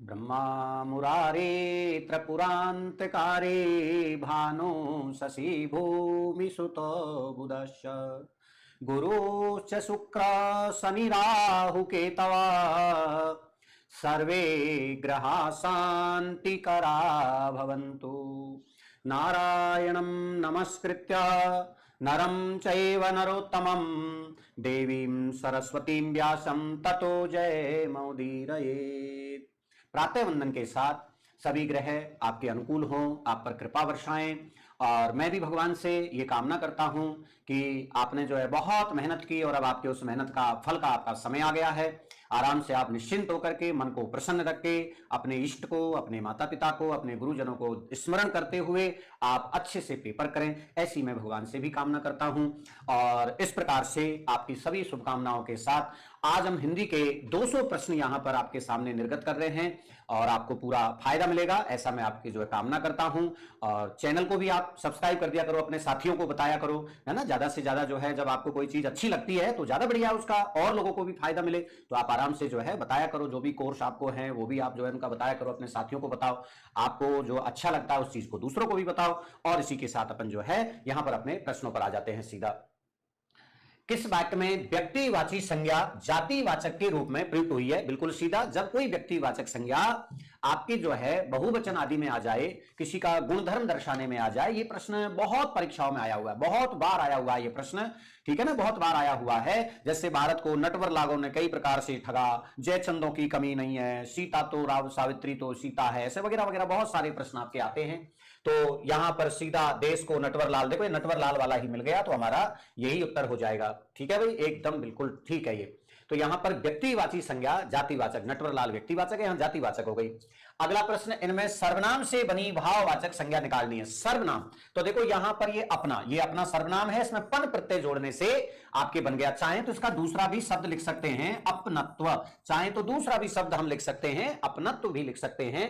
ब्रह्मा मुरारे त्रिपुरान्तकारे भानु शशि भूमिसुतो बुधश्च गुरुश्च शुक्र शनि राहु केतवः सर्वे ग्रहा शान्तिकरा भवन्तु। नारायणं नमस्कृत्य नरं चैव नरोत्तमं देवीं सरस्वतीं व्यासं ततो जयमुदीरयेत्। प्रातः वंदन के साथ सभी ग्रह आपके अनुकूल हों, आप पर कृपा वर्षाएं। और मैं भी भगवान से ये कामना करता हूं कि आपने जो है बहुत मेहनत की और अब आपके उस मेहनत का फल का आपका समय आ गया है। आराम से आप निश्चिंत होकर के मन को प्रसन्न रख के अपने इष्ट को, अपने माता पिता को, अपने गुरुजनों को स्मरण करते हुए आप अच्छे से पेपर करें, ऐसी मैं भगवान से भी कामना करता हूं। और इस प्रकार से आपकी सभी शुभकामनाओं के साथ आज हम हिंदी के 200 प्रश्न यहां पर आपके सामने निर्गत कर रहे हैं और आपको पूरा फायदा मिलेगा, ऐसा मैं आपकी जो है कामना करता हूं। और चैनल को भी आप सब्सक्राइब कर दिया करो, अपने साथियों को बताया करो, है ना। ज्यादा से ज्यादा जो है जब आपको कोई चीज अच्छी लगती है तो ज्यादा बढ़िया उसका और लोगों को भी फायदा मिले, तो आप आराम से जो है बताया करो। जो भी कोर्स आपको है वो भी आप जो है उनका बताया करो, अपने साथियों को बताओ, आपको जो अच्छा लगता है उस चीज को दूसरों को भी बताओ। और इसी के साथ अपन जो है यहां पर अपने प्रश्नों पर आ जाते हैं सीधा। किस वाक्य में व्यक्तिवाची संज्ञा जातिवाचक के रूप में प्रयुक्त हुई है? बिल्कुल सीधा, जब कोई व्यक्तिवाचक संज्ञा आपकी जो है बहुवचन आदि में आ जाए, किसी का गुणधर्म दर्शाने में आ जाए। ये प्रश्न बहुत परीक्षाओं में आया हुआ है, बहुत बार आया हुआ है ये प्रश्न, ठीक है ना, बहुत बार आया हुआ है। जैसे भारत को नटवर लागों ने कई प्रकार से ठगा, जयचंदों की कमी नहीं है, सीता तो राव सावित्री तो सीता है, ऐसे वगैरह वगैरह बहुत सारे प्रश्न आपके आते हैं। तो यहां पर सीधा देश को नटवरलाल, देखो ये नटवरलाल वाला ही मिल गया, तो हमारा यही उत्तर हो जाएगा। ठीक है भाई, एकदम बिल्कुल ठीक है ये। तो यहां पर व्यक्तिवाची संज्ञा जातिवाचक, नटवरलाल व्यक्तिवाचक है, यहां जातिवाचक हो गई। अगला प्रश्न, इनमें सर्वनाम से बनी भाववाचक संज्ञा निकालनी है। सर्वनाम, तो देखो यहां पर ये अपना सर्वनाम है, इसमें पन प्रत्यय जोड़ने से आपके बन गया। चाहे तो इसका दूसरा भी शब्द लिख सकते हैं अपनत्व, चाहे तो दूसरा भी शब्द हम लिख सकते हैं अपनत्व भी लिख सकते हैं।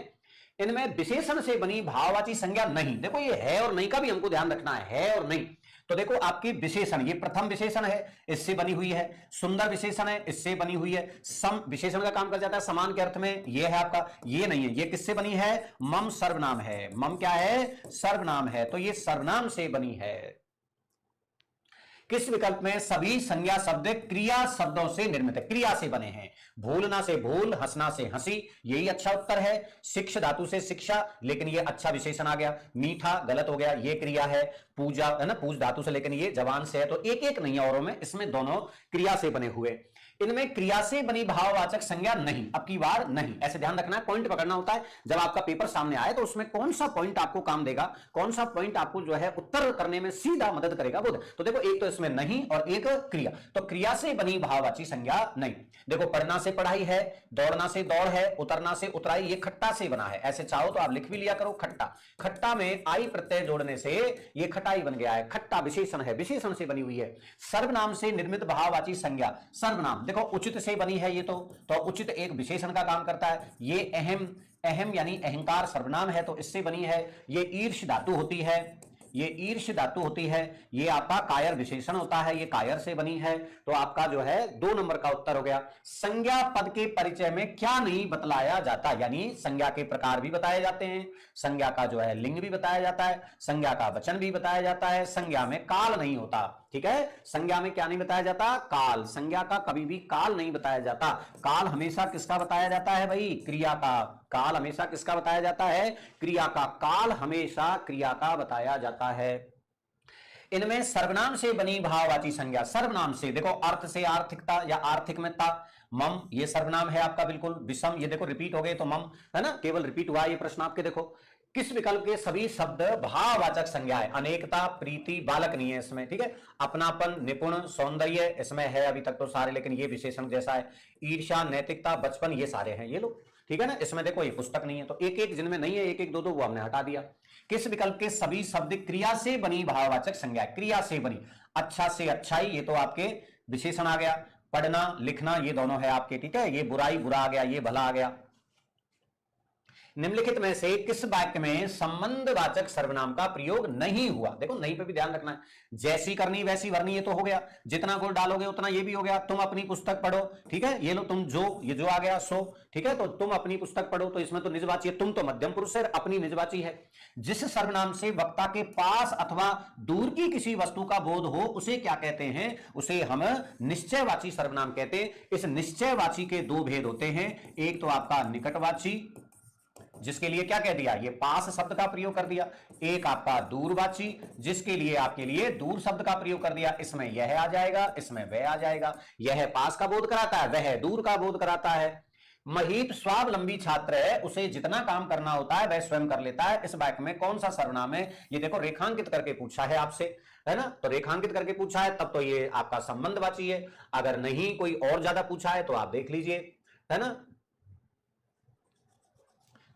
इनमें विशेषण से बनी भाववाची संज्ञा नहीं, देखो ये है और नहीं का भी हमको ध्यान रखना है और नहीं। तो देखो आपकी विशेषण, ये प्रथम विशेषण है, इससे बनी हुई है। सुंदर विशेषण है, इससे बनी हुई है। सम विशेषण का काम कर जाता है समान के अर्थ में, ये है आपका, ये नहीं है। ये किससे बनी है? मम सर्वनाम है। मम क्या है? सर्वनाम है, तो ये सर्वनाम से बनी है। किस विकल्प में सभी संज्ञा शब्द क्रिया शब्दों से निर्मित है? क्रिया से बने हैं। भूलना से भूल, हंसना से हंसी, यही अच्छा उत्तर है। शिक्ष धातु से शिक्षा, लेकिन ये अच्छा विशेषण आ गया। मीठा गलत हो गया, ये क्रिया है। पूजा है ना, पूज धातु से, लेकिन ये जवान से है, तो एक एक नहीं है औरों में, इसमें दोनों क्रिया से बने हुए। इनमें क्रिया से बनी भाववाचक संज्ञा नहीं, अब की बार नहीं, ऐसे ध्यान रखना है। पॉइंट पकड़ना होता है जब आपका पेपर सामने आए, तो उसमें कौन सा पॉइंट आपको काम देगा, कौन सा पॉइंट आपको जो है उत्तर करने में सीधा मदद करेगा वो। तो देखो एक तो इसमें नहीं और एक क्रिया, तो क्रिया से बनी भाववाची संज्ञा नहीं। देखो पढ़ना से पढ़ाई है, दौड़ना से दौड़ है, उतरना से उतराई, ये खट्टा से बना है। ऐसे चाहो तो आप लिख भी लिया करो खट्टा। खट्टा में आई प्रत्यय जोड़ने से ये खटाई बन गया है। खट्टा विशेषण है, विशेषण से बनी हुई है। सर्वनाम से निर्मित भाववाची संज्ञा, सर्वनाम देखो उचित से बनी है ये, तो उचित एक विशेषण का काम करता है। ये अहम, अहम यानी अहंकार सर्वनाम है, तो इससे बनी है। ये ईर्ष धातु होती है, ये ईर्ष धातु होती है। ये आपका कायर विशेषण होता है, ये कायर से बनी है, तो आपका जो है 2 नंबर का उत्तर हो गया। संज्ञा पद के परिचय में क्या नहीं बतलाया जाता, यानी संज्ञा के प्रकार भी बताए जाते हैं, संज्ञा का जो है लिंग भी बताया जाता है, संज्ञा का वचन भी बताया जाता है। संज्ञा में काल नहीं होता, ठीक है। संज्ञा में क्या नहीं बताया जाता? काल। संज्ञा का कभी भी काल नहीं बताया जाता। काल हमेशा किसका बताया जाता है भाई? क्रिया का। काल हमेशा किसका बताया जाता है? क्रिया का। काल हमेशा क्रिया का बताया जाता है। इनमें सर्वनाम से बनी भाववाची संज्ञा, सर्वनाम से देखो अर्थ से आर्थिकता या आर्थिक में था। मम ये सर्वनाम है आपका बिल्कुल। विषम ये देखो रिपीट हो गए, तो मम है ना, केवल रिपीट हुआ ये प्रश्न आपके। देखो किस विकल्प के सभी शब्द भाववाचक संज्ञा है? अनेकता, प्रीति, बालक नहीं है इसमें, ठीक है। अपनापन, निपुण, सौंदर्य इसमें है अभी तक तो सारे, लेकिन ये विशेषण जैसा है। ईर्ष्या, नैतिकता, बचपन ये सारे हैं ये लोग, ठीक है ना। इसमें देखो ये पुस्तक नहीं है, तो एक एक जिनमें नहीं है, एक एक दो दो वो हमने हटा दिया। किस विकल्प के सभी शब्द क्रिया से बनी भाववाचक संज्ञा? क्रिया से बनी। अच्छा से अच्छाई, ये तो आपके विशेषण आ गया। पढ़ना लिखना ये दोनों है आपके, ठीक है। ये बुराई बुरा आ गया, ये भला आ गया। निम्नलिखित में से किस वाक्य में संबंधवाचक सर्वनाम का प्रयोग नहीं हुआ? देखो नहीं पे भी ध्यान रखना है। जैसी करनी वैसी भरनी, ये तो हो गया, जितना गुड़ डालोगे उतना, ये भी हो गया। तुम अपनी पुस्तक पढ़ो, ठीक है, ये लो तुम जो, ये जो आ गया सो, ठीक है, तो तुम अपनी पुस्तक पढ़ो, तो इसमें तो निजवाची है, तुम तो मध्यम पुरुष है, अपनी निजवाची है। जिस सर्वनाम से वक्ता के पास अथवा दूर की किसी वस्तु का बोध हो उसे क्या कहते हैं? उसे हम निश्चयवाची सर्वनाम कहते हैं। इस निश्चयवाची के दो भेद होते हैं, एक तो आपका निकटवाची, जिसके लिए क्या कह दिया, ये पास शब्द का प्रयोग कर दिया। एक आपका दूरवाची, जिसके लिए आपके लिए दूर शब्द का प्रयोग कर दिया। इसमें यह आ जाएगा, इसमें वह आ जाएगा। यह पास का बोध कराता है, वह दूर का बोध कराता है। महीप स्वावलंबी छात्र है, उसे जितना काम करना होता है वह स्वयं कर लेता है। इस वाक्य में कौन सा सर्वनाम है? ये देखो रेखांकित करके पूछा है आपसे, है ना, तो रेखांकित करके पूछा है, तब तो ये आपका संबंधवाची है। अगर नहीं कोई और ज्यादा पूछा है तो आप देख लीजिए, है ना।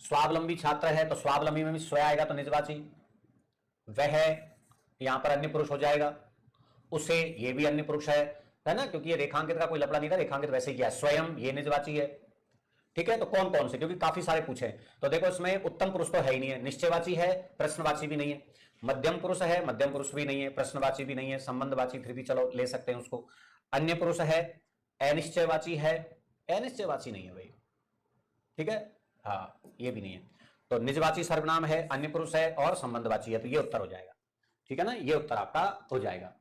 स्वावलंबी छात्र है तो स्वावलंबी में भी स्व आएगा तो निजवाची। वह यहां पर अन्य पुरुष हो जाएगा। उसे, ये भी अन्य पुरुष है ना, क्योंकि ये रेखांकित का कोई लफड़ा नहीं था, रेखांकित वैसे ही किया। स्वयं, ये निजवाची है, ठीक है। तो कौन कौन से, क्योंकि काफी सारे पूछे, तो देखो इसमें उत्तम पुरुष तो है ही नहीं है, निश्चयवाची है, प्रश्नवाची भी नहीं है, मध्यम पुरुष है, मध्यम पुरुष भी नहीं है, प्रश्नवाची भी नहीं है, संबंधवाची फिर भी चलो ले सकते हैं उसको। अन्य पुरुष है, अनिश्चयवाची है, अनिश्चयवाची नहीं है भाई, ठीक है, हाँ ये भी नहीं है। तो निजवाची सर्वनाम है, अन्य पुरुष है और संबंधवाची है, तो ये उत्तर हो जाएगा, ठीक है ना, ये उत्तर आपका हो जाएगा।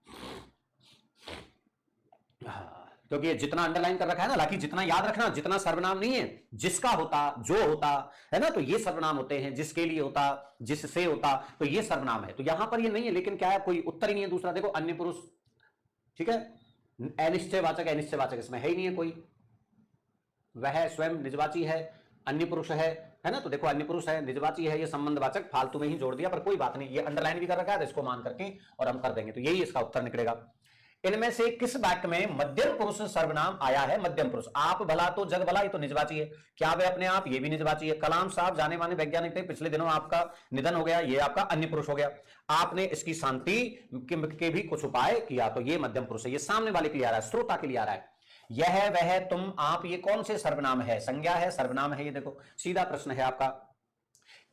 हाँ, क्योंकि ये जितना अंडरलाइन कर रखा है ना, हालांकि जितना याद रखना, जितना सर्वनाम नहीं है, जिसका होता, जो होता, है ना, तो ये सर्वनाम होते हैं, जिसके लिए होता, जिससे होता, तो ये सर्वनाम है। तो यहां पर ये नहीं है, लेकिन क्या है, कोई उत्तर ही नहीं है दूसरा। देखो अन्य पुरुष, ठीक है, अनिश्चयवाचक, अनिश्चयवाचक इसमें है ही नहीं है कोई। वह स्वयं निजवाची है, अन्य पुरुष है ना, तो देखो अन्य पुरुष है, निजवाची है, ये संबंधवाचक फालतू में ही जोड़ दिया, पर कोई बात नहीं, ये अंडरलाइन भी कर रखा है, तो इसको मान करके और हम कर देंगे, तो यही इसका उत्तर निकलेगा। इनमें से किस वाक्य में मध्यम पुरुष सर्वनाम आया है? मध्यम पुरुष, आप भला तो जग भला, ये तो निजवाची है। क्या वे अपने आप, ये भी निजवाची है। कलाम साहब जाने माने वैज्ञानिक थे, पिछले दिनों आपका निधन हो गया, ये आपका अन्य पुरुष हो गया। आपने इसकी शांति के भी कुछ उपाय किया, तो ये मध्यम पुरुष है। ये सामने वाले के लिए आ रहा है, श्रोता के लिए आ रहा है। यह, वह, तुम, आप, ये कौन से सर्वनाम है? संज्ञा है, सर्वनाम है। ये देखो सीधा प्रश्न है आपका।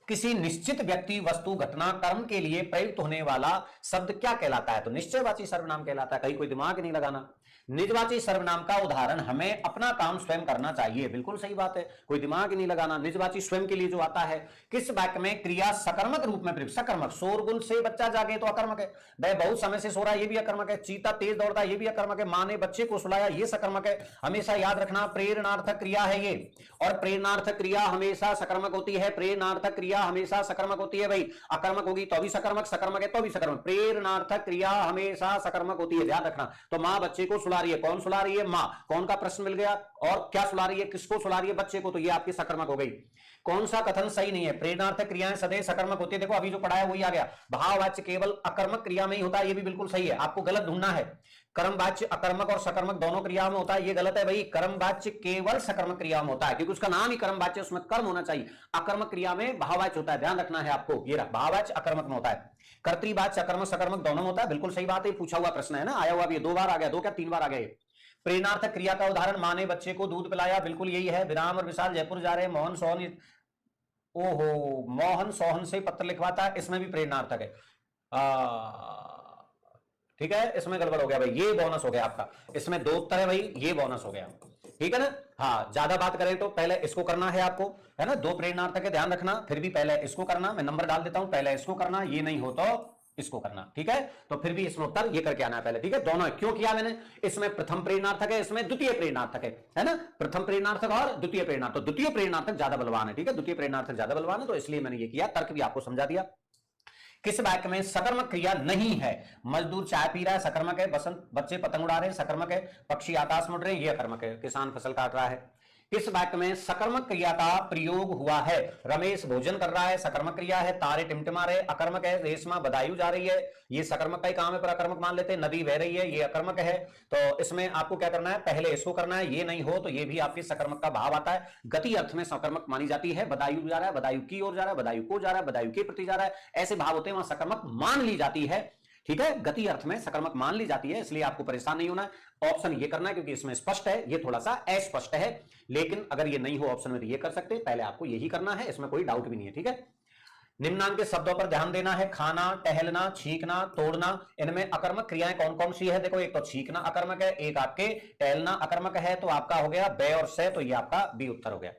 किसी निश्चित व्यक्ति, वस्तु, घटना, कर्म के लिए प्रयुक्त होने वाला शब्द क्या कहलाता है? तो निश्चयवाची सर्वनाम कहलाता है। कहीं कोई दिमाग नहीं लगाना। निजवाची सर्वनाम का उदाहरण, हमें अपना काम स्वयं करना चाहिए, बिल्कुल सही बात है, कोई दिमाग ही नहीं लगाना। निजवाची स्वयं के लिए जो आता है। किस वाक्य में क्रिया सकर्मक रूप में प्रयुक्त? सकर्मक, शोरगुल से बच्चा जागे तो अकर्मक है। वह बहुत समय से सो रहा है, ये भी अकर्मक है। चीता तेज दौड़ता है, ये भी अकर्मक है। मां ने बच्चे को सुलाया, ये सकर्मक है। हमेशा याद रखना, प्रेरणार्थक क्रिया है ये, और प्रेरणार्थक क्रिया हमेशा सकर्मक होती है। प्रेरणार्थक क्रिया हमेशा सकर्मक होती है भाई, अकर्मक होगी तो भी सकर्मक, सकर्मक है तो भी सकर्मक। प्रेरणार्थक क्रिया हमेशा सकर्मक होती है, ध्यान रखना। तो मां बच्चे को सुला रही है, कौन सुला रही है? मां। कौन का प्रश्न मिल गया? और क्या सुला रही है, किसको सुला रही है? बच्चे को, तो ये आपकी सकर्मक हो गई। कौन सा कथन सही नहीं है? प्रेरणार्थक क्रियाएं सदैव सकर्मक होती है। देखो अभी जो पढ़ाया वही आ गया, भाववाच्य केवल अकर्मक क्रिया में ही होता है, ये भी बिल्कुल सही है, आपको गलत ढूंढना है। कर्मवाच्य अकर्मक और सकर्मक दोनों क्रियाओं में होता है, ये गलत है भाई। कर्मवाच्य केवल सकर्मक क्रिया में होता है, क्योंकि उसका नाम ही कर्मवाच्य, उसमें कर्म होना चाहिए। अकर्मक क्रिया में भाववाच्य होता है, ध्यान रखना है आपको। ये भाववाच्य अकर्मक में होता है, कर्तृवाच्य अकर्मक सकर्मक दोनों में होता है, बिल्कुल सही बात है। पूछा हुआ प्रश्न है ना, आया हुआ भी, 2 बार आ गया, 2 क्या 3 बार आ गया। प्रेरणार्थक क्रिया का उदाहरण, मां ने बच्चे को दूध पिलाया, बिल्कुल यही है। विराम और विशाल जयपुर जा रहे हैं, मोहन सोहन, ओहो, मोहन सोहन से पत्र लिखवाता है, इसमें भी प्रेरणार्थक है। ठीक है, इसमें गड़बड़ हो गया भाई, ये बोनस हो गया आपका। इसमें 2 उत्तर है भाई, ये बोनस हो गया, ठीक है ना। हाँ, ज्यादा बात करें तो पहले इसको करना है आपको, है ना। 2 प्रेरणार्थक है, ध्यान रखना। फिर भी पहले इसको करना, मैं नंबर डाल देता हूं, पहले इसको करना, ये नहीं हो तो इसको करना, ठीक है। तो फिर भी इसमें उत्तर ये करके आना है पहले, ठीक है। दोनों क्यों किया मैंने? इसमें प्रथम प्रेरणार्थक है, इसमें द्वितीय प्रेरणार्थक है ना। प्रथम प्रेरणार्थक और द्वितीय प्रेरणार्थक, तो द्वितीय प्रेरणार्थक ज्यादा बलवान है, ठीक है। द्वितीय प्रेरणार्थक ज्यादा बलवान है, तो इसलिए मैंने ये किया, तर्क भी आपको समझा दिया। किस वाक्य में सकर्मक क्रिया नहीं है? मजदूर चाय पी रहा है, सकर्मक है। बसंत, बच्चे पतंग उड़ा रहे हैं, सकर्मक है। पक्षी आकाश में उड़ रहे हैं, ये अकर्मक है। किसान फसल काट रहा है। किस वाक्य में सकर्मक क्रिया का प्रयोग हुआ है? रमेश भोजन कर रहा है, सकर्मक क्रिया है। तारे टिमटिमा रहे, अकर्मक है। रेशमा बदायूं जा रही है, ये सकर्मक का ही काम है, पर अकर्मक मान लेते हैं। नदी बह रही है, ये अकर्मक है। तो इसमें आपको क्या करना है? पहले इसको करना है, ये नहीं हो तो ये भी आपके सकर्मक का भाव आता है। गति अर्थ में सकर्मक मानी जाती है। बदायूं जा रहा है, बदायूं की ओर जा रहा है, बदायूं को जा रहा है, बदायूं के प्रति जा रहा है, ऐसे भाव होते हैं, वहां सकर्मक मान ली जाती है। ठीक है, गति अर्थ में सकर्मक मान ली जाती है, इसलिए आपको परेशान नहीं होना है। ऑप्शन ये करना है क्योंकि इसमें स्पष्ट है, ये थोड़ा सा अस्पष्ट है, लेकिन अगर ये नहीं हो ऑप्शन में तो ये कर सकते हैं, पहले आपको यही करना है, इसमें कोई डाउट भी नहीं है। ठीक है, निम्नांकित शब्दों पर ध्यान देना है। खाना, टहलना, छींकना, तोड़ना, इनमें अकर्मक क्रियाएं कौन कौन सी है? देखो, एक तो छींकना अकर्मक है, एक आपके टहलना अकर्मक है, तो आपका हो गया बे और से, तो ये आपका बी उत्तर हो गया।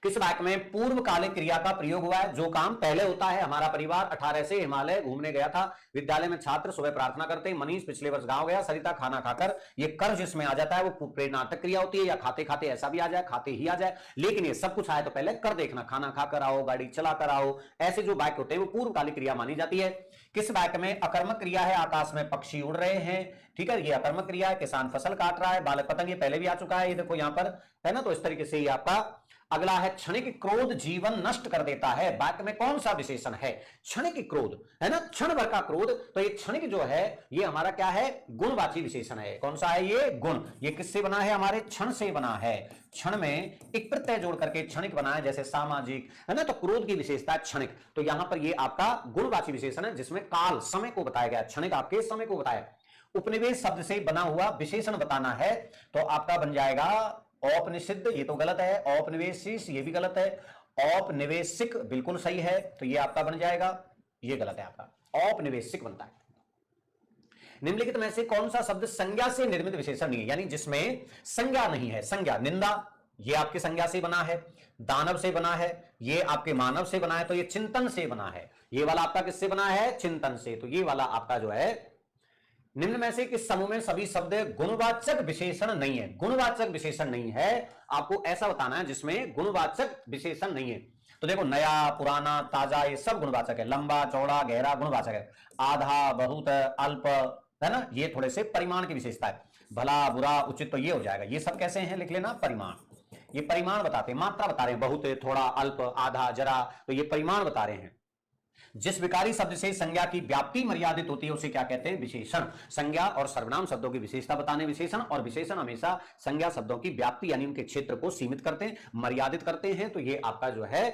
किस वाक्य में पूर्वकालिक क्रिया का प्रयोग हुआ है? जो काम पहले होता है। हमारा परिवार 18 से हिमालय घूमने गया था। विद्यालय में छात्र सुबह प्रार्थना करते हैं। मनीष पिछले वर्ष गांव गया। सरिता खाना खाकर। ये कर जिसमें आ जाता है वो प्रेरणात्मक क्रिया होती है, या खाते खाते ऐसा भी आ जाए, खाते ही आ जाए, लेकिन ये सब कुछ आए तो पहले कर देखना। खाना खाकर आओ, गाड़ी चलाकर आओ, ऐसे जो वाक्य होते हैं वो पूर्वकालिक क्रिया मानी जाती है। किस वाक्य में अकर्मक क्रिया है? आकाश में पक्षी उड़ रहे हैं। ठीक है, ये अकर्मक क्रिया है। किसान फसल काट रहा है। बालक पतंग, ये पहले भी आ चुका है, ये देखो यहां पर है ना। तो इस तरीके से ये आपका अगला है क्षणिक क्रोध जीवन नष्ट कर देता है। वाक्य में कौन सा विशेषण है? क्षणिक क्रोध है ना, क्षण भर का क्रोध। तो ये क्षणिक जो है ये हमारा क्या है? गुणवाची विशेषण है। कौन सा है ये? गुण। ये किससे बना है? हमारे क्षण से बना है। क्षण में एक प्रत्यय जोड़ करके क्षणिक बना है, जैसे सामाजिक है ना। तो क्रोध की विशेषता है क्षणिक, तो यहां पर ये आपका गुणवाची विशेषण है, जिसमें काल समय को बताया गया। क्षणिक आपके समय को बताया। उपनिवेश शब्द से बना हुआ विशेषण बताना है, तो आपका बन जाएगा औपनिषिद्ध, ये तो गलत है। औपनिवेशिक, ये भी गलत है। औपनिवेशिक बिल्कुल सही है, तो ये आपका बन जाएगा, ये गलत है आपका, औपनिवेशिक बनता है। निम्नलिखित में से कौन सा शब्द संज्ञा से निर्मित विशेषण नहीं है? यानी जिसमें संज्ञा नहीं है। संज्ञा, निंदा, ये आपकी संज्ञा से बना है। दानव से बना है, ये आपके मानव से बना है, तो ये चिंतन से बना है। ये वाला आपका किससे बना है? चिंतन से। तो ये वाला आपका जो है निम्न में से किस समूह में सभी शब्द गुणवाचक विशेषण नहीं है? गुणवाचक विशेषण नहीं है, आपको ऐसा बताना है जिसमें गुणवाचक विशेषण नहीं है। तो देखो, नया, पुराना, ताजा, ये सब गुणवाचक है। लंबा, चौड़ा, गहरा गुणवाचक है। आधा, बहुत, अल्प है ना, ये थोड़े से परिमाण की विशेषता है। भला, बुरा, उचित, तो ये हो जाएगा। ये सब कैसे हैं? लिख लेना, परिमाण। ये परिमाण बताते हैं, मात्रा बता रहे हैं। बहुत, थोड़ा, अल्प, आधा, जरा, तो ये परिमाण बता रहे हैं। जिस विकारी शब्द से संज्ञा की व्याप्ति मर्यादित होती है उसे क्या कहते हैं? विशेषण। संज्ञा और सर्वनाम शब्दों की विशेषता बताने विशेषण, और विशेषण हमेशा संज्ञा शब्दों की व्याप्ति यानी उनके क्षेत्र को सीमित करते हैं, मर्यादित करते हैं। तो ये आपका जो है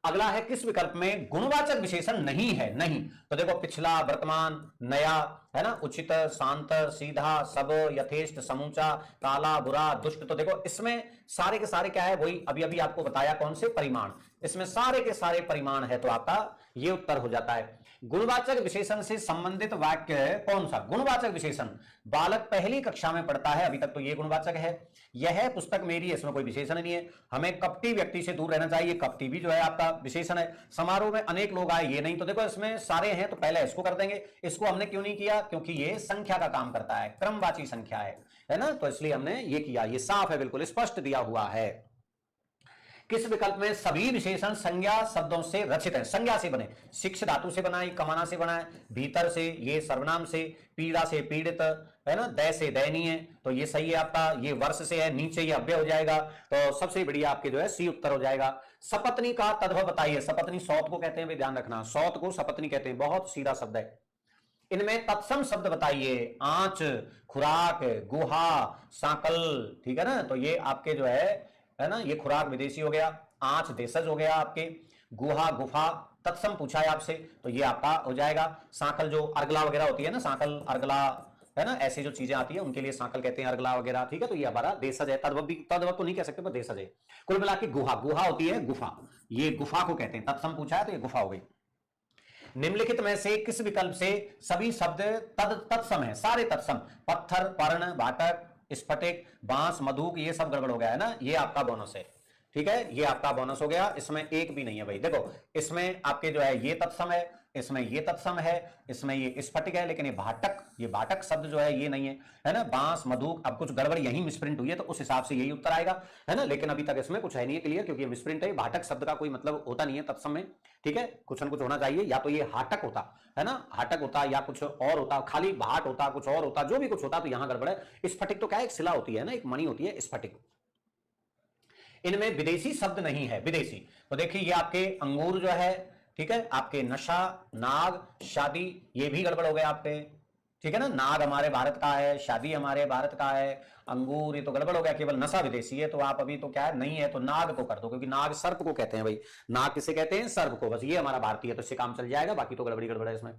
अगला है, किस विकल्प में गुणवाचक विशेषण नहीं है? नहीं, तो देखो, पिछला, वर्तमान, नया है ना, उचित, शांत, सीधा, सब, यथेष्ट, समूचा, काला, बुरा, दुष्ट। तो देखो, इसमें सारे के सारे क्या है? वही अभी अभी आपको बताया, कौन से? परिमाण। इसमें सारे के सारे परिमाण है, तो आपका ये उत्तर हो जाता है। गुणवाचक विशेषण से संबंधित वाक्य कौन सा? गुणवाचक विशेषण, बालक पहली कक्षा में पढ़ता है, अभी तक तो ये गुणवाचक है। यह पुस्तक मेरी, इसमें कोई विशेषण नहीं है। हमें कपटी व्यक्ति से दूर रहना चाहिए, कपटी भी जो है आपका विशेषण है। समारोह में अनेक लोग आए, ये नहीं। तो देखो, इसमें सारे हैं, तो पहले इसको कर देंगे। इसको हमने क्यों नहीं किया? क्योंकि ये संख्या का काम करता है, क्रमवाची संख्या है ना, तो इसलिए हमने ये किया। ये साफ है, बिल्कुल स्पष्ट दिया हुआ है। किस विकल्प में सभी विशेषण संज्ञा शब्दों से रचित है? संज्ञा से बने। शिक्ष धातु से बना है, कमाना से बना है, भीतर से, ये सर्वनाम से, पीड़ा से पीड़ित है ना, दय से दयनीय, तो ये सही है आपका। ये वर्ष से है, नीचे ये अव्यय हो जाएगा, तो सबसे बढ़िया आपके जो है सी उत्तर हो जाएगा। सपत्नी का तद्भव बताइए। सपत्नी सौत को कहते हैं, ध्यान रखना, सौत को सपत्नी कहते हैं, बहुत सीधा शब्द है। इनमें तत्सम शब्द बताइए। आंच, खुराक, गुहा, साकल, ठीक है ना, तो ये आपके जो है ना, ये खुराक विदेशी हो गया, आंच देशज हो गया आपके, गुहा, गुफा, तत्सम पूछा है आपसे, तो ये आपका हो जाएगा। सांकल जो अर्गला वगैरह होती है ना, सांकल, अर्गला है ना, ऐसी जो चीजें आती है उनके लिए सांकल कहते हैं, अर्गला वगैरह, ठीक है। तो ये हमारा देशज है। तद्भव भी, तद्भव तो नहीं कह सकते, पर देशज है। कुल मिला के गुहा, गुहा होती है गुफा, ये गुफा को कहते हैं। तत्सम पूछा है तो ये गुफा हो गई। निम्नलिखित में से किस विकल्प से सभी शब्द तत्सम है? सारे तत्सम। पत्थर, पर्ण, भाटक, स्फटिक, बांस, मधुक, ये सब गड़बड़ हो गया है ना, ये आपका बोनस है, ठीक है, ये आपका बोनस हो गया। इसमें एक भी नहीं है भाई। देखो, इसमें आपके जो है ये तत्सम है, इसमें ये तत्सम है, इसमें ये स्फटिक है, लेकिन ये भाटक शब्द जो है ये नहीं है ना। बांस, मधुक, अब कुछ गड़बड़ यही मिसप्रिंट हुई है, तो उस हिसाब से यही उत्तर आएगा, है ना। लेकिन अभी तक इसमें कुछ है नहीं क्लियर, क्योंकि ये मिसप्रिंट है। भाटक शब्द का कोई मतलब होता नहीं है तत्सम में, ठीक है, कुछ न कुछ होना चाहिए। या तो ये हाटक होता है ना, हाटक होता, या कुछ और होता, खाली भाट होता, कुछ और होता, जो भी कुछ होता, तो यहां गड़बड़ है। स्फटिक तो क्या है? एक शिला होती है ना, एक मणि होती है स्फटिक। इनमें विदेशी शब्द नहीं है। विदेशी, तो देखिए ये आपके अंगूर जो है, ठीक है, आपके नशा, नाग, शादी, ये भी गड़बड़ हो गए आपके, ठीक है ना। नाग हमारे भारत का है, शादी हमारे भारत का है, अंगूर ये तो गड़बड़ हो गया। केवल नशा विदेशी है, तो आप अभी तो क्या है, नहीं है, तो नाग को कर दो, क्योंकि नाग सर्प को कहते हैं भाई। नाग किसे कहते हैं? सर्प को। बस ये हमारा भारतीय है, तो इससे काम चल जाएगा, बाकी तो गड़बड़ी गड़बड़ है इसमें।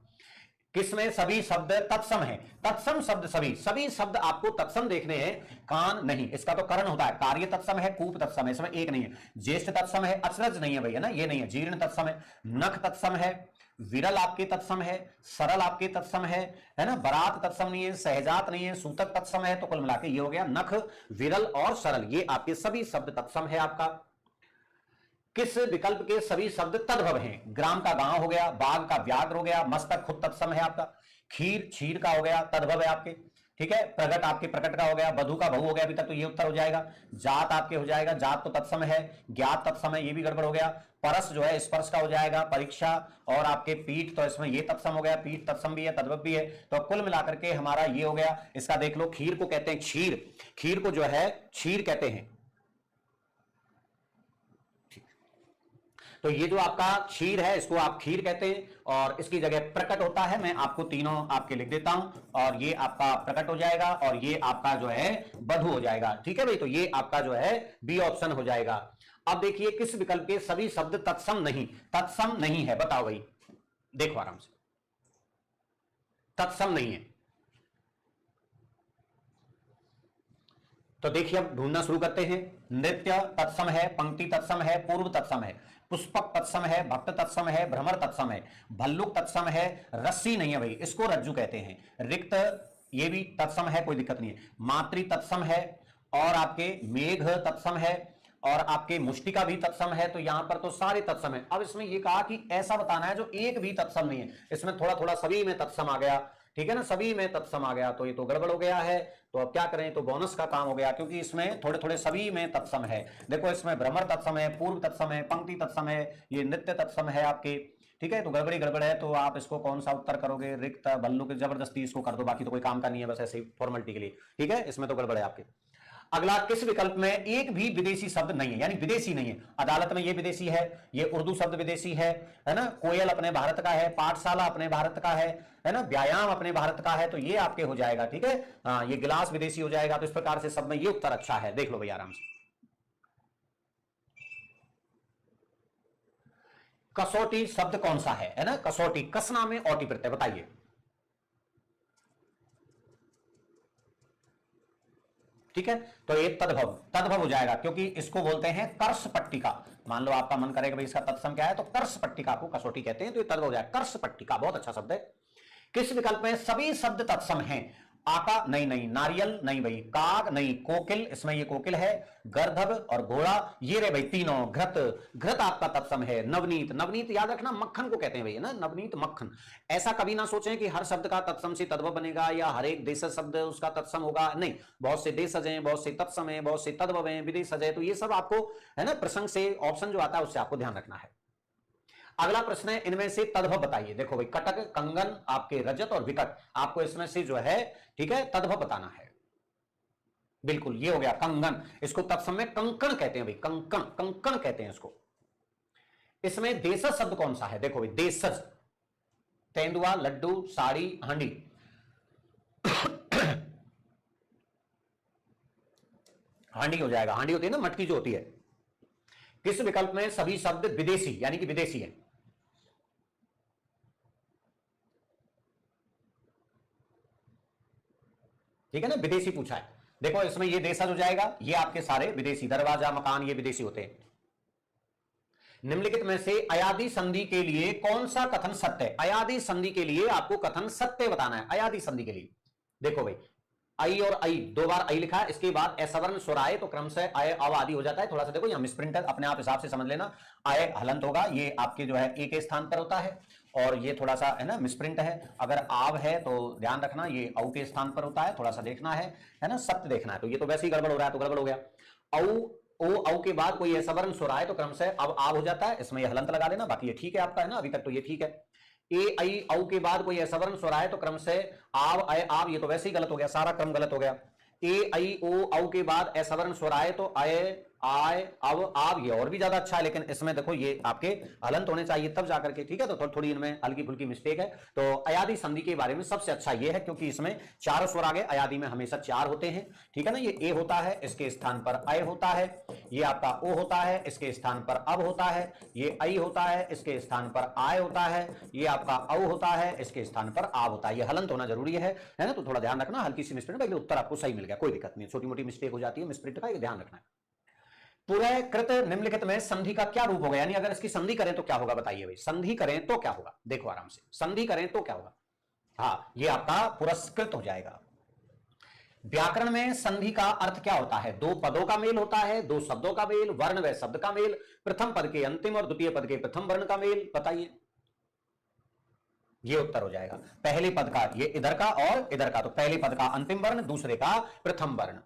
किसमें सभी शब्द तत्सम है? तत्सम शब्द सभी शब्द आपको तत्सम देखने हैं, कान नहीं। इसका तो करण होता है। कार्य तत्सम है, कूप तत्सम है, इसमें एक नहीं है। ज्येष्ठ तत्सम है, अचरज नहीं है भैया ना, ये नहीं है। जीर्ण तत्सम है, नख तत्सम है, विरल आपके तत्सम है, सरल आपके तत्सम है ना, बरात तत्सम नहीं है, सहजात नहीं है, सूतक तत्सम है। तो कुल मिलाकर ये हो गया नख, विरल और सरल, ये आपके सभी शब्द तत्सम है आपका। किस विकल्प के सभी शब्द तद्भव हैं? ग्राम का गांव हो गया, बाघ का व्याघ्र हो गया, मस्तक खुद तत्सम है आपका, खीर क्षीर का हो गया, तद्भव है आपके, ठीक है। प्रगट आपके प्रकट का हो गया, बधु का बहु हो गया, अभी तक तो ये उत्तर हो जाएगा। जात आपके हो जाएगा, जात तो तत्सम है, ज्ञात तत्सम है, ये भी गड़बड़ हो गया। परस जो है स्पर्श का हो जाएगा, परीक्षा और आपके पीठ, तो इसमें ये तत्सम हो गया, पीठ तत्सम भी है, तद्भव भी है। तो कुल मिलाकर के हमारा ये हो गया। इसका देख लो, खीर को कहते हैं क्षीर, खीर को जो है क्षीर कहते हैं। तो ये जो आपका क्षीर है, इसको आप खीर कहते हैं, और इसकी जगह प्रकट होता है। मैं आपको तीनों आपके लिख देता हूं, और ये आपका प्रकट हो जाएगा, और ये आपका जो है बधु हो जाएगा, ठीक है भाई। तो ये आपका जो है बी ऑप्शन हो जाएगा। अब देखिए, किस विकल्प के सभी शब्द तत्सम नहीं? तत्सम नहीं है, बताओ भाई, देखो आराम से, तत्सम नहीं है। तो देखिए, अब ढूंढना शुरू करते हैं। नृत्य तत्सम है, पंक्ति तत्सम है, पूर्व तत्सम है, पुष्पक तत्सम है, भक्त तत्सम है, भ्रमर तत्सम है, भल्लुक तत्सम है, रस्सी नहीं है भाई, इसको रज्जु कहते हैं। रिक्त ये भी तत्सम है, कोई दिक्कत नहीं है। मातृ तत्सम है, और आपके मेघ तत्सम है, और आपके मुष्टिका भी तत्सम है। तो यहां पर तो सारे तत्सम है। अब इसमें यह कहा कि ऐसा बताना है जो एक भी तत्सम नहीं है। इसमें थोड़ा थोड़ा सभी में तत्सम आ गया, ठीक है ना, सभी में तत्सम आ गया, तो ये तो गड़बड़ हो गया है। तो अब क्या करें, तो बोनस का काम हो गया, क्योंकि इसमें थोड़े थोड़े सभी में तत्सम है। देखो, इसमें भ्रमर तत्सम है, पूर्व तत्सम है, पंक्ति तत्सम है, ये नृत्य तत्सम है आपके, ठीक है। तो गड़बड़ी गड़बड़ है, तो आप इसको कौन सा उत्तर करोगे? रिक्त, भल्लुक, जबरदस्ती इसको कर दो, बाकी तो कोई काम का नहीं है, बस ऐसे फॉर्मेलिटी के लिए, ठीक है। इसमें तो गड़बड़ है आपके। अगला, किस विकल्प में एक भी विदेशी शब्द नहीं है, यानी विदेशी नहीं है? अदालत में ये विदेशी है, ये उर्दू शब्द विदेशी है ना। कोयल अपने भारत का है, पाठशाला अपने भारत का है ना, व्यायाम अपने भारत का है, तो ये आपके हो जाएगा, ठीक है। ये गिलास विदेशी हो जाएगा। तो इस प्रकार से सब में ये उत्तर अच्छा है, देख लो भैया आराम से। कसौटी शब्द कौन सा है ना? कसौटी, कसना में औटी प्रत्यय, बताइए। ठीक है, तो ये तद्भव, तद्भव हो जाएगा, क्योंकि इसको बोलते हैं कर्ष पट्टिका। मान लो आपका मन करेगा भाई इसका तत्सम क्या है, तो कर्ष पट्टिका को कसौटी कहते हैं, तो ये तद्भव हो जाएगा। कर्ष पट्टिका बहुत अच्छा शब्द है। किस विकल्प में सभी शब्द तत्सम हैं? आका नहीं, नहीं। नारियल नहीं भाई। काग नहीं। कोकिल, इसमें ये कोकिल है। गर्दभ और घोड़ा, ये रे भाई तीनों। घृत, घृत आपका तत्सम है। नवनीत, नवनीत याद रखना मक्खन को कहते हैं भाई, है ना, नवनीत मक्खन। ऐसा कभी ना सोचें कि हर शब्द का तत्सम से तद्भव बनेगा, या हर एक देशज शब्द उसका तत्सम होगा, नहीं। बहुत से देशज हैं, बहुत से तत्सम है, बहुत से तद्भव हैं, विदेशज है। तो ये सब आपको, है ना, प्रसंग से ऑप्शन जो आता है उससे आपको ध्यान रखना है। अगला प्रश्न है, इनमें से तद्भव बताइए। देखो भाई, कटक, कंगन, आपके रजत और विकट, आपको इसमें से जो है, ठीक है, तद्भव बताना है। बिल्कुल, ये हो गया कंगन। इसको तत्सम में कंकण कहते हैं भाई, कंकण, कंकण कहते हैं इसको। इसमें देशज शब्द कौन सा है? देखो भाई, देशज, तेंदुआ, लड्डू, साड़ी, हांडी। हांडी हो जाएगा। हांडी होती है ना, मटकी जो होती है। किस विकल्प में सभी शब्द विदेशी, यानी कि विदेशी है? ठीक है ना, विदेशी पूछा है। देखो, इसमें ये देशज हो जाएगा, ये आपके सारे विदेशी। दरवाजा, मकान, ये विदेशी होते हैं। निम्नलिखित में से अयादी संधि के लिए कौन सा कथन सत्य है? अयादी संधि के लिए आपको कथन सत्य बताना है। अयादी संधि के लिए देखो भाई, आई और आई, दो बार आई लिखा है, इसके बाद असवर्ण स्वर आए तो क्रमशः अय अव आदि हो जाता है। थोड़ा सा देखो यहां मिसप्रिंट है, अपने आप हिसाब से समझ लेना। अय हलंत होगा, ये आपके जो है ए के स्थान पर होता है, और ये थोड़ा सा है ना मिसप्रिंट है। अगर आव है तो ध्यान रखना, ये औ के स्थान पर होता है, थोड़ा सा देखना है ना, सत्य देखना है। तो ये तो वैसे ही गड़बड़ हो रहा है, तो गड़बड़ हो गया। औ ओ औ के बाद कोई असवर्ण स्वर आए तो क्रमशः अब आव हो जाता है, इसमें ये हलंत लगा देना, बाकी ये ठीक है आपका, है ना, अभी तक तो ये ठीक है। ए आई औ के बाद कोई असवर्ण स्वर आए तो क्रमशः आव अय आव, ये तो वैसे ही गलत हो गया, सारा क्रम गलत हो गया। ए आई ओ औ के बाद असवर्ण स्वर आए तो अय आय, अब, आप, ये और भी ज्यादा अच्छा है, लेकिन इसमें देखो ये आपके हलंत होने चाहिए तब जाकर के, ठीक है। तो थोड़ी इनमें हल्की फुल्की मिस्टेक है। तो अयादी संधि के बारे में सबसे अच्छा ये है क्योंकि इसमें चारों स्वर आगे, अयादी में हमेशा चार होते हैं, ठीक है ना। ये ए होता है, इसके स्थान पर अय होता है, ये आपका ओ होता है, इसके स्थान पर अब होता है, ये ऐ होता है, इसके स्थान पर आय होता है, ये आपका औ होता है, इसके स्थान पर आव होता है। ये हलंत होना जरूरी है ना। तो थोड़ा ध्यान रखना, हल्की सी मिसप्रिंट, बाकी उत्तर आपको सही मिल गया, कोई दिक्कत नहीं, छोटी मोटी मिस्टेक हो जाती है मिसप्रिंट का, ये ध्यान रखना है। पूरे कृत निम्नलिखित में संधि का क्या रूप होगा, यानी अगर इसकी संधि करें तो क्या होगा, बताइए भाई। संधि करें तो क्या होगा, देखो आराम से, संधि करें तो क्या होगा। हाँ, ये आपका पुरस्कृत हो जाएगा। व्याकरण में संधि का अर्थ क्या होता है, दो पदों का मेल होता है, दो शब्दों का मेल, वर्ण व शब्द का मेल, प्रथम पद के अंतिम और द्वितीय पद के प्रथम वर्ण का मेल, बताइए। ये उत्तर हो जाएगा। पहले पद का ये इधर का और इधर का, तो पहले पद का अंतिम वर्ण, दूसरे का प्रथम वर्ण,